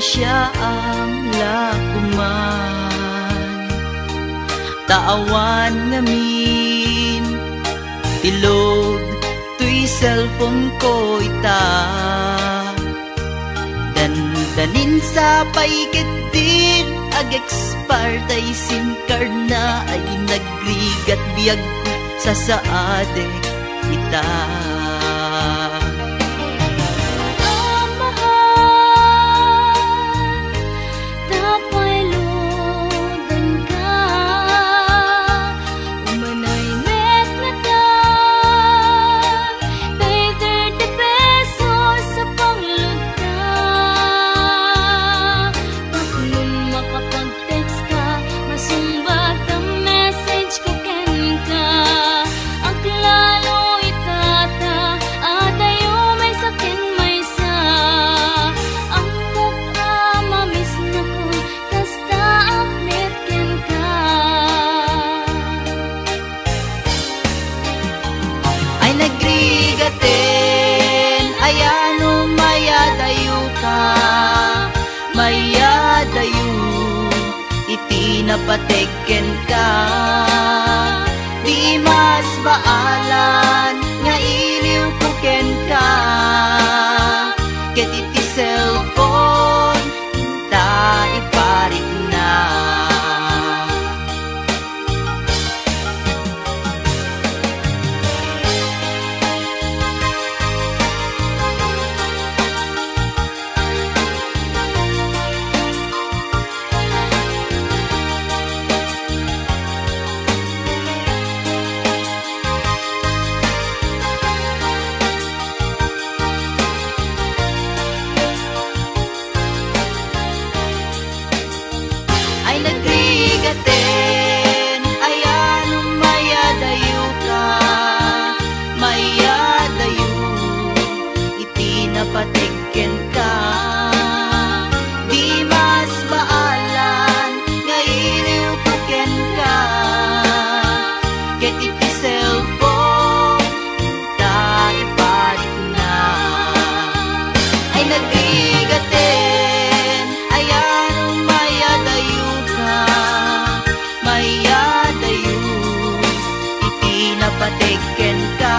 siya ang lakuman. Taawan ngamin tilod tuy cellphone ko ita. Dandanin sa paiketin ag expired SIM card na ay nagrigat biyag ko sa saade ita. Napateken ka, di mas baalan nga iliw ko ken ka. Ket iti cellphone ta iparik na. Napateken ka, di mas baalan nga iliw ko ken ka. Ket iti cellphone ta iparik na. Ay nagrigaten ayan mayadayo ka, mayadayo iti napateken ka.